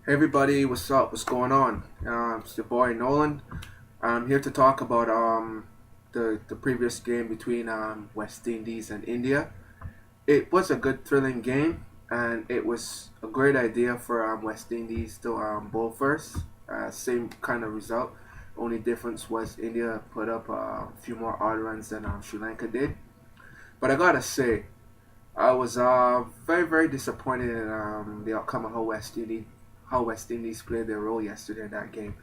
Hey everybody, what's up? What's going on? It's your boy Nolan. I'm here to talk about the previous game between West Indies and India. It was a good thrilling game, and it was a great idea for West Indies to bowl first. Same kind of result. Only difference was India put up a few more odd runs than Sri Lanka did. But I gotta say, I was very disappointed in the outcome of how West Indies played their role yesterday in that game.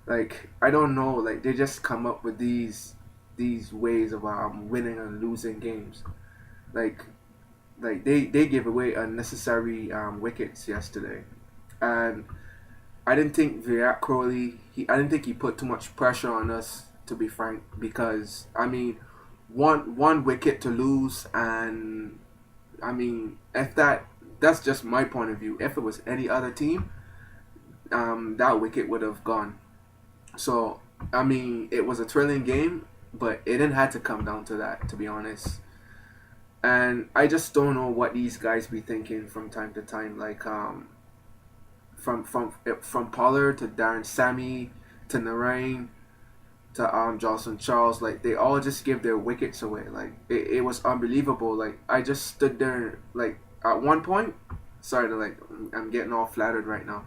Like I don't know, like they just come up with these ways of winning and losing games. Like they gave away unnecessary wickets yesterday, and I didn't think Virat Kohli. I didn't think he put too much pressure on us, to be frank, because I mean, one wicket to lose, and I mean, if that's just my point of view. If it was any other team, that wicket would have gone. So I mean, it was a thrilling game, but it didn't have to come down to that, to be honest. And I just don't know what these guys be thinking from time to time. Like from Pollard to Darren Sammy to Narain to Jocelyn Charles, like they all just give their wickets away. Like it was unbelievable. Like I just stood there like at one point. Sorry to like I'm getting all flattered right now.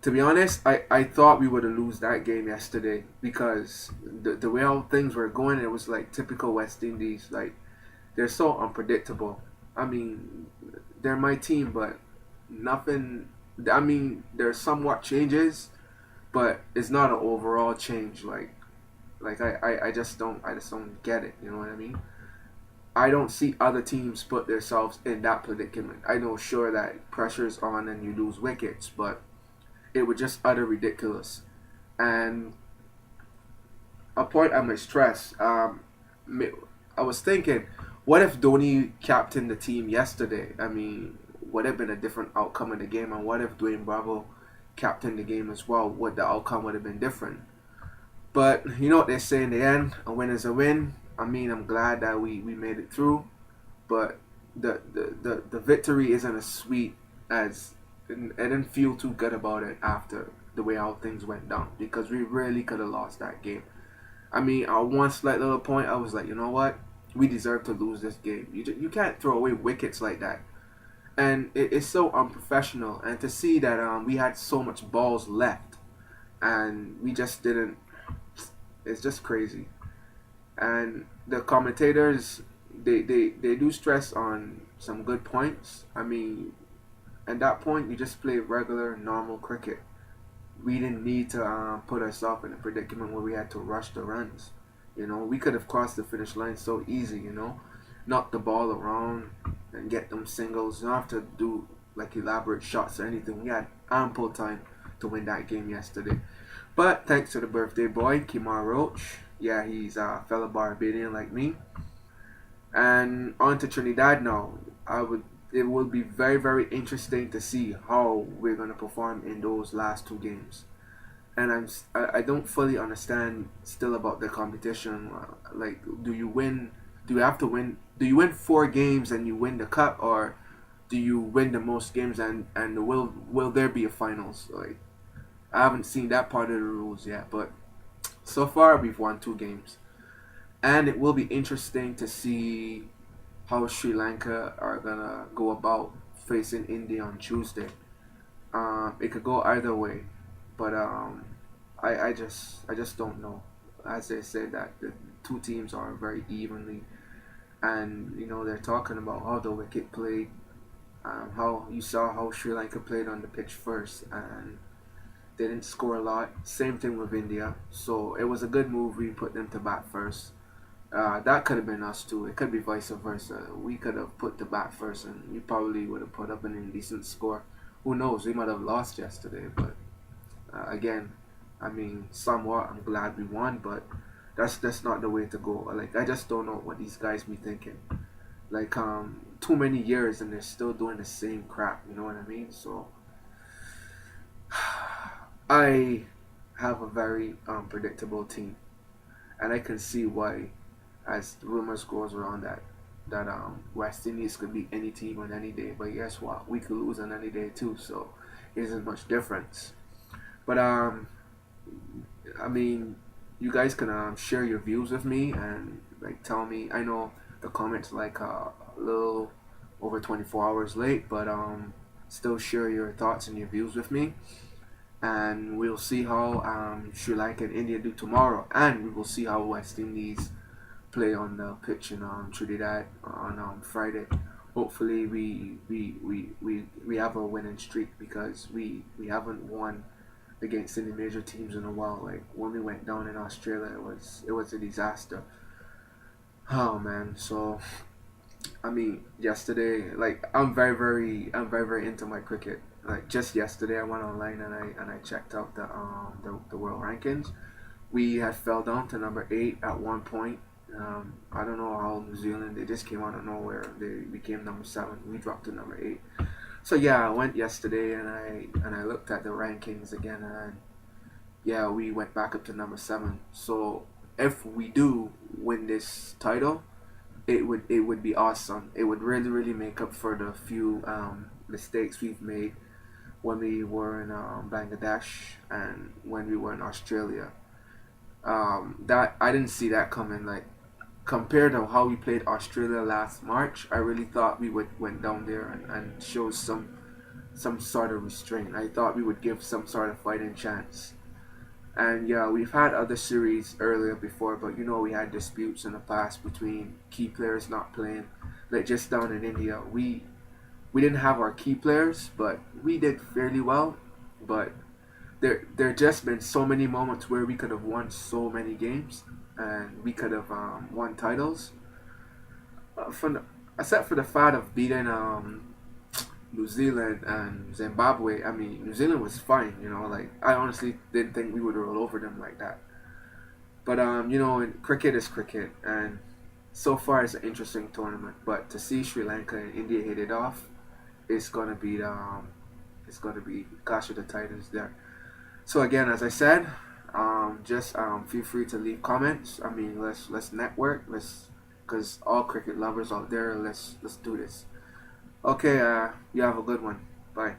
To be honest, I thought we would have lose that game yesterday because the way all things were going, it was like typical West Indies. Like they're so unpredictable. I mean, they're my team, but nothing. I mean, there's somewhat changes, but it's not an overall change. I just don't get it. You know what I mean? I don't see other teams put themselves in that predicament. I know sure that pressure's on and you lose wickets, but it was just utter ridiculous. And a point I might stress, I was thinking, what if Dhoni captained the team yesterday? I mean, would have been a different outcome in the game, and what if Dwayne Bravo captained the game as well? Would the outcome would have been different? But you know what they say in the end, a win is a win. I mean, I'm glad that we made it through, but the victory isn't as sweet as I didn't feel too good about it after the way how things went down because we really could have lost that game. I mean, at one slight little point, I was like, you know what? We deserve to lose this game. You can't throw away wickets like that. And it's so unprofessional. And to see that we had so much balls left and we just didn't, it's just crazy. And the commentators, they do stress on some good points. I mean, at that point, you just play regular, normal cricket. We didn't need to put ourselves in a predicament where we had to rush the runs. You know, we could have crossed the finish line so easy. You know, knock the ball around and get them singles. You don't have to do like elaborate shots or anything. We had ample time to win that game yesterday. But thanks to the birthday boy, Kimar Roach. Yeah, he's a fellow Barbadian like me. And on to Trinidad now. It will be very interesting to see how we're gonna perform in those last two games. And I don't fully understand still about the competition. Like, do you win? Do you have to win? Do you win four games and you win the cup, or do you win the most games and will there be a finals? Like, I haven't seen that part of the rules yet, but so far we've won two games, and it will be interesting to see how Sri Lanka are gonna go about facing India on Tuesday. It could go either way, but I just don't know. As they say that the two teams are very evenly, and you know they're talking about how the wicket played, how you saw how Sri Lanka played on the pitch first, and they didn't score a lot. Same thing with India, so it was a good move. We put them to bat first. That could have been us too. It could be vice versa. We could have put the bat first, and we probably would have put up an indecent score. Who knows? We might have lost yesterday, but again, I mean, somewhat I'm glad we won, but that's not the way to go. Like I just don't know what these guys be thinking. Like too many years and they're still doing the same crap. You know what I mean? So I have a very unpredictable team, and I can see why, as rumors goes around that West Indies could beat any team on any day. But guess what? We could lose on any day too. So isn't much difference. But I mean, you guys can share your views with me and like tell me. I know the comments like a little over 24 hours late, but still share your thoughts and your views with me, and we'll see how Sri Lanka and India do tomorrow, and we will see how West Indies play on the pitch in Trinidad on Friday. Hopefully, we have a winning streak because we haven't won against any major teams in a while. Like when we went down in Australia, it was a disaster. Oh man, so I mean, yesterday, like I'm very into my cricket. Like just yesterday, I went online and I checked out the world rankings. We had fell down to number 8 at one point. I don't know how New Zealand, they just came out of nowhere. They became number 7. We dropped to number 8. So yeah, I went yesterday and I looked at the rankings again, and yeah, we went back up to number 7. So if we do win this title, it would be awesome. It would really make up for the few mistakes we've made when we were in Bangladesh and when we were in Australia. That I didn't see that coming. Like compared to how we played Australia last March, I really thought we would went down there and show some sort of restraint. I thought we would give some sort of fighting chance. And yeah, we've had other series earlier before, but we had disputes in the past between key players not playing. Like just down in India, we didn't have our key players, but we did fairly well. But there just been so many moments where we could have won so many games and we could have won titles. From except for the fact of beating New Zealand and Zimbabwe. I mean, New Zealand was fine. Like I honestly didn't think we would roll over them like that. But cricket is cricket, and so far it's an interesting tournament. But to see Sri Lanka and India hit it off, it's gonna be Clash of the Titans there. So again, as I said, just feel free to leave comments. I mean, let's network. Cause all cricket lovers out there, let's do this. Okay, you have a good one. Bye.